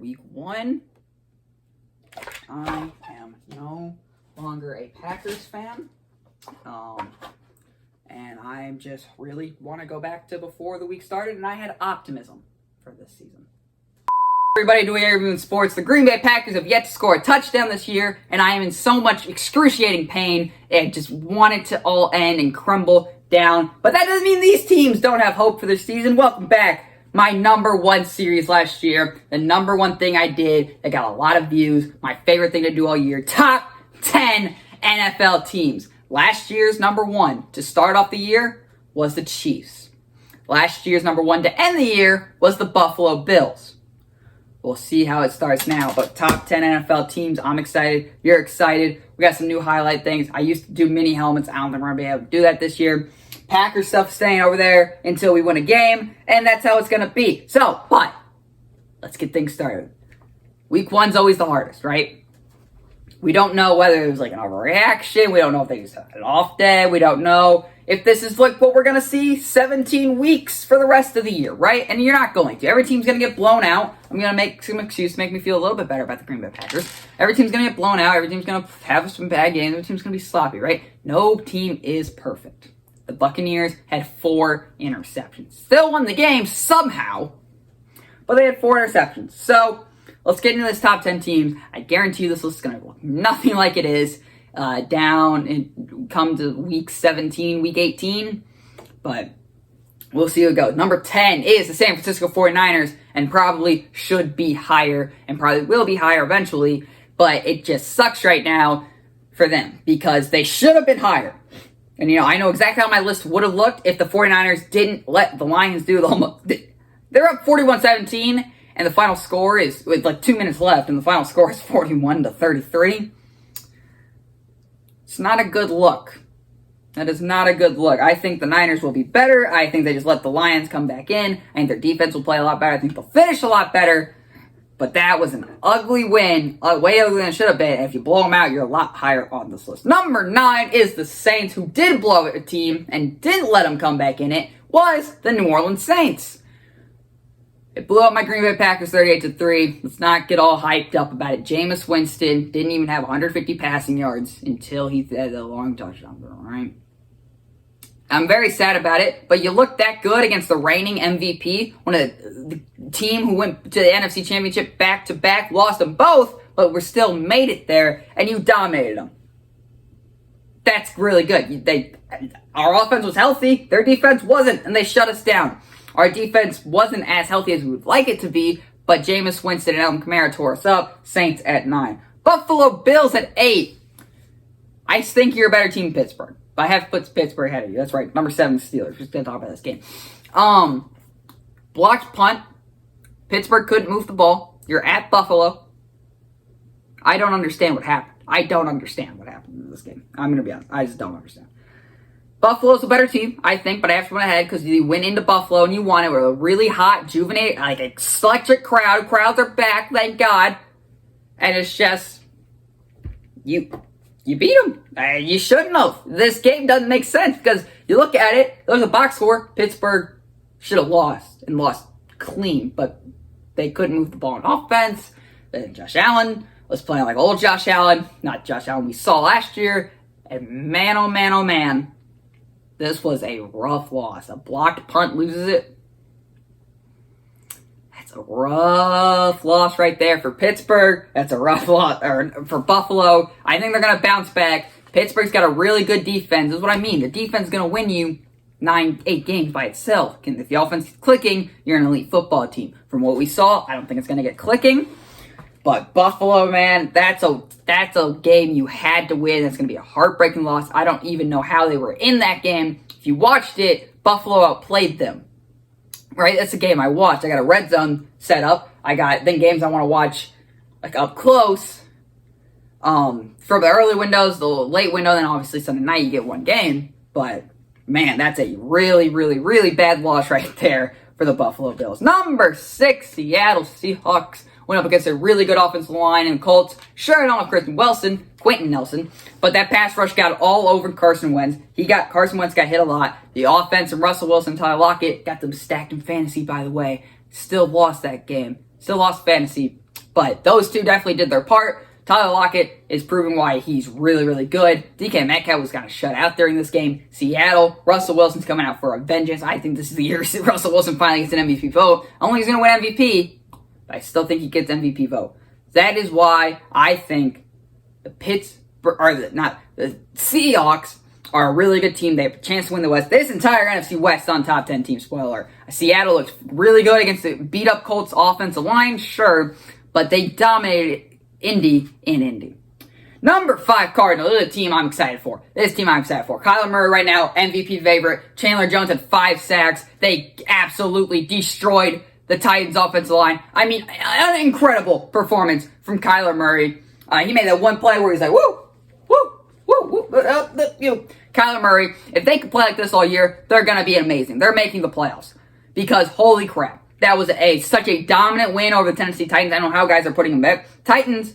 Week 1, I am no longer a Packers fan, and I just really want to go back to before the week started, and I had optimism for this season. Everybody doing everything in sports, the Green Bay Packers have yet to score a touchdown this year, and I am in so much excruciating pain, and just want it to all end and crumble down. But that doesn't mean these teams don't have hope for this season. Welcome back. My number one series last year, the number one thing I did that got a lot of views, my favorite thing to do all year, top 10 NFL teams. Last year's number one to start off the year was the Chiefs. Last year's number one to end the year was the Buffalo Bills. We'll see how it starts now, but top 10 NFL teams, I'm excited, you're excited. We got some new highlight things. I used to do mini helmets. I don't think we're going to be able to do that this year. Packers stuff staying over there until we win a game, and that's how it's going to be. So, but let's get things started. Week 1's always the hardest, right? We don't know whether it was like an overreaction. We don't know if they just had an off day. We don't know if this is like what we're going to see 17 weeks for the rest of the year, right? And you're not going to. Every team's going to get blown out. I'm going to make some excuse to make me feel a little bit better about the Green Bay Packers. Every team's going to get blown out. Every team's going to have some bad games. Every team's going to be sloppy, right? No team is perfect. The Buccaneers had 4 interceptions. Still won the game somehow, but they had 4 interceptions. So, let's get into this top 10 teams. I guarantee you this list is going to look nothing like it is down and come to week 17, week 18. But we'll see how it goes. Number 10 is the San Francisco 49ers, and probably should be higher, and probably will be higher eventually. But it just sucks right now for them, because they should have been higher. And, I know exactly how my list would have looked if the 49ers didn't let the Lions do the whole... They're up 41-17, and the final score is, with like 2 minutes left, and the final score is 41-33. It's not a good look. That is not a good look. I think the Niners will be better. I think they just let the Lions come back in. I think their defense will play a lot better. I think they'll finish a lot better. But that was an ugly win, way uglier than it should have been. And if you blow them out, you're a lot higher on this list. Number 9 is the Saints, who did blow a team and didn't let them come back in it, was the New Orleans Saints. It blew up my Green Bay Packers 38-3. Let's not get all hyped up about it. Jameis Winston didn't even have 150 passing yards until he had a long touchdown, all right? I'm very sad about it, but you look that good against the reigning MVP, one of the team who went to the NFC Championship back-to-back, lost them both, but we still made it there, and you dominated them. That's really good. Our offense was healthy, their defense wasn't, and they shut us down. Our defense wasn't as healthy as we would like it to be, but Jameis Winston and Alvin Kamara tore us up. Saints at 9. Buffalo Bills at 8. I think you're a better team than Pittsburgh. But I have to put Pittsburgh ahead of you. That's right. Number 7, Steelers. We're just going to talk about this game. Blocked punt. Pittsburgh couldn't move the ball. You're at Buffalo. I don't understand what happened. I don't understand what happened in this game. I'm going to be honest. I just don't understand. Buffalo's a better team, I think, but I have to win ahead because you went into Buffalo and you won it with a really hot, juvenile, electric crowd. Crowds are back, thank God. And it's just, you beat them. You shouldn't have. This game doesn't make sense because you look at it, there's a box score. Pittsburgh should have lost and lost clean, but they couldn't move the ball on offense. Then Josh Allen was playing like old Josh Allen, not Josh Allen we saw last year. And man, oh man, oh man. This was a rough loss. A blocked punt loses it. That's a rough loss right there for Pittsburgh. That's a rough loss for Buffalo. I think they're going to bounce back. Pittsburgh's got a really good defense. This is what I mean. The defense is going to win you 8 games by itself. If the offense is clicking, you're an elite football team. From what we saw, I don't think it's going to get clicking. But Buffalo, man, that's a game you had to win. That's going to be a heartbreaking loss. I don't even know how they were in that game. If you watched it, Buffalo outplayed them. Right? That's a game I watched. I got a red zone set up. I got then games I want to watch like up close. For the early windows, the late window, then obviously Sunday night you get one game. But man, that's a really, really, really bad loss right there for the Buffalo Bills. Number 6, Seattle Seahawks. Went up against a really good offensive line and Colts. Sure, I don't have Quentin Nelson, but that pass rush got all over Carson Wentz. Carson Wentz got hit a lot. The offense and Russell Wilson, Tyler Lockett got them stacked in fantasy, by the way. Still lost that game. Still lost fantasy. But those two definitely did their part. Tyler Lockett is proving why he's really, really good. DK Metcalf was kind of shut out during this game. Seattle, Russell Wilson's coming out for a vengeance. I think this is the year Russell Wilson finally gets an MVP vote. Only he's going to win MVP, but I still think he gets MVP vote. That is why I think the Seahawks are a really good team. They have a chance to win the West. This entire NFC West on top 10 team, spoiler. Seattle looks really good against the beat-up Colts offensive line, sure, but they dominated Indy in Indy. Number 5, Cardinals. This is a team I'm excited for. Kyler Murray right now, MVP favorite. Chandler Jones had 5 sacks. They absolutely destroyed the Titans offensive line. I mean, an incredible performance from Kyler Murray. He made that one play where he's like, woo, woo, woo, woo. Kyler Murray, if they can play like this all year, they're going to be amazing. They're making the playoffs. Because holy crap. That was such a dominant win over the Tennessee Titans. I don't know how guys are putting them back. Titans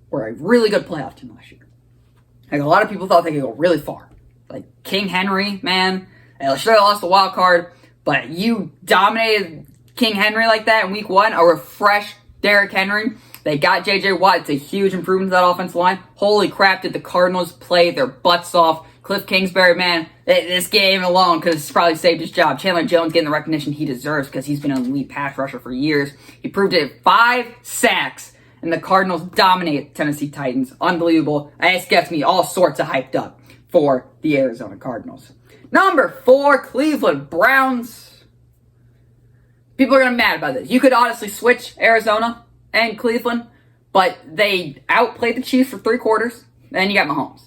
were a really good playoff team last year. Like, a lot of people thought they could go really far. Like, King Henry, man, they should have lost the wild card, but you dominated King Henry like that in week 1, a refreshed Derrick Henry. They got J.J. Watt. It's a huge improvement to that offensive line. Holy crap, did the Cardinals play their butts off. Cliff Kingsbury, man, this game alone could have probably saved his job. Chandler Jones getting the recognition he deserves because he's been an elite pass rusher for years. He proved it at 5 sacks, and the Cardinals dominate Tennessee Titans. Unbelievable. This gets me all sorts of hyped up for the Arizona Cardinals. Number 4, Cleveland Browns. People are going to be mad about this. You could honestly switch Arizona and Cleveland, but they outplayed the Chiefs for 3 quarters, and you got Mahomes.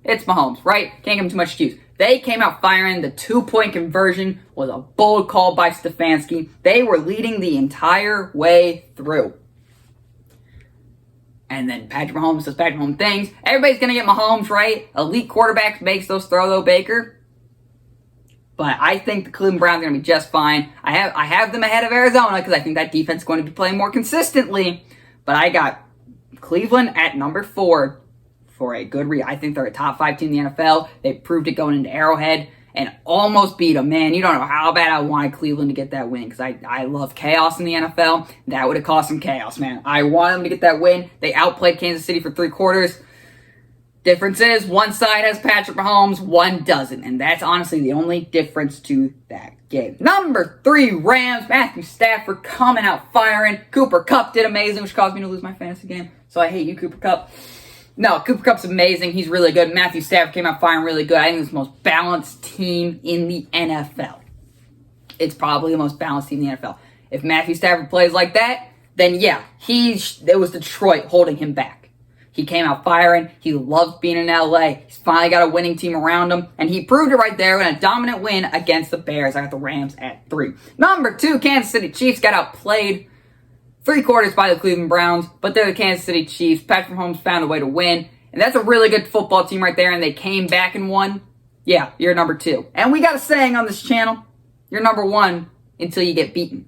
It's Mahomes, right? Can't give him too much excuse. They came out firing. The 2-point conversion was a bold call by Stefanski. They were leading the entire way through. And then Patrick Mahomes does Patrick Mahomes things. Everybody's going to get Mahomes, right? Elite quarterback makes those throw, though, Baker. But I think the Cleveland Browns are going to be just fine. I have them ahead of Arizona because I think that defense is going to be playing more consistently. But I got Cleveland at number 4 for a good reason. I think they're a top 5 team in the NFL. They proved it going into Arrowhead and almost beat them. Man, you don't know how bad I wanted Cleveland to get that win because I love chaos in the NFL. That would have caused some chaos, man. I wanted them to get that win. They outplayed Kansas City for 3 quarters. Difference is, one side has Patrick Mahomes, one doesn't. And that's honestly the only difference to that game. Number 3, Rams. Matthew Stafford coming out firing. Cooper Kupp did amazing, which caused me to lose my fantasy game. So I hate you, Cooper Kupp. No, Cooper Kupp's amazing. He's really good. Matthew Stafford came out firing really good. I think it's the most balanced team in the NFL. It's probably the most balanced team in the NFL. If Matthew Stafford plays like that, then yeah, it was Detroit holding him back. He came out firing. He loves being in LA. He's finally got a winning team around him. And he proved it right there in a dominant win against the Bears. I got the Rams at 3. Number 2, Kansas City Chiefs got outplayed 3 quarters by the Cleveland Browns. But they're the Kansas City Chiefs. Patrick Mahomes found a way to win. And that's a really good football team right there. And they came back and won. Yeah, you're number 2. And we got a saying on this channel. You're number 1 until you get beaten.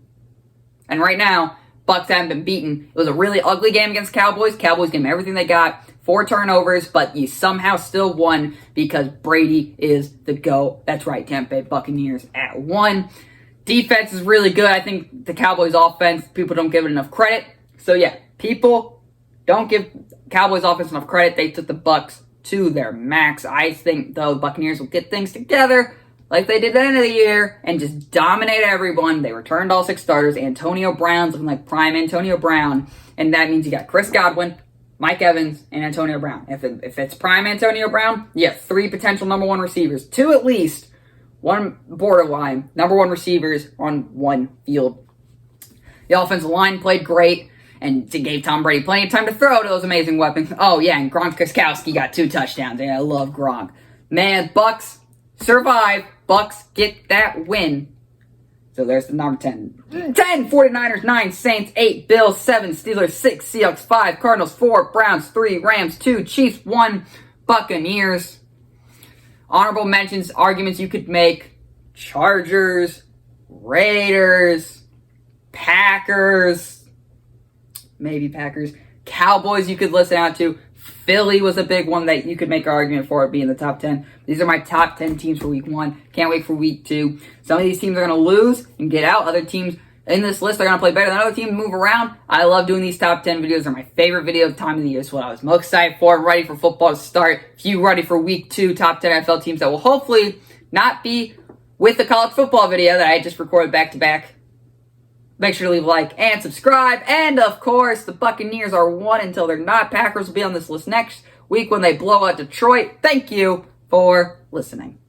And right now, Bucs haven't been beaten. It was a really ugly game against Cowboys. Cowboys gave them everything they got. 4 turnovers, but you somehow still won because Brady is the GOAT. That's right, Tampa Bay Buccaneers at 1. Defense is really good. I think the Cowboys offense, people don't give it enough credit. So yeah, people don't give Cowboys offense enough credit. They took the Bucs to their max. I think, though, the Buccaneers will get things together like they did at the end of the year and just dominate everyone. They returned all 6 starters. Antonio Brown's looking like prime Antonio Brown. And that means you got Chris Godwin, Mike Evans, and Antonio Brown. If it's prime Antonio Brown, you have 3 potential number 1 receivers. 2 at least. 1 borderline. Number 1 receivers on 1 field. The offensive line played great. And it gave Tom Brady plenty of time to throw to those amazing weapons. Oh, yeah, and Gronkowski got 2 touchdowns. Yeah, I love Gronk. Man, Bucs survive. Bucs get that win. So there's the number 10. 10, 49ers, 9, Saints, 8, Bills, 7, Steelers, 6, Seahawks, 5, Cardinals, 4, Browns, 3, Rams, 2, Chiefs, 1, Buccaneers. Honorable mentions, arguments you could make. Chargers, Raiders, Packers, maybe Packers. Cowboys you could listen out to. Philly was a big one that you could make an argument for it being in the top 10. These are my top 10 teams for week 1. Can't wait for week 2. Some of these teams are going to lose and get out. Other teams in this list are going to play better than other teams, move around. I love doing these top 10 videos. They're my favorite video time of the year. It's what I was most excited for. I'm ready for football to start. If you ready for week 2, top 10 NFL teams that will hopefully not be with the college football video that I just recorded back to back. Make sure to leave a like and subscribe. And of course, the Buccaneers are won until they're not. Packers will be on this list next week when they blow out Detroit. Thank you for listening.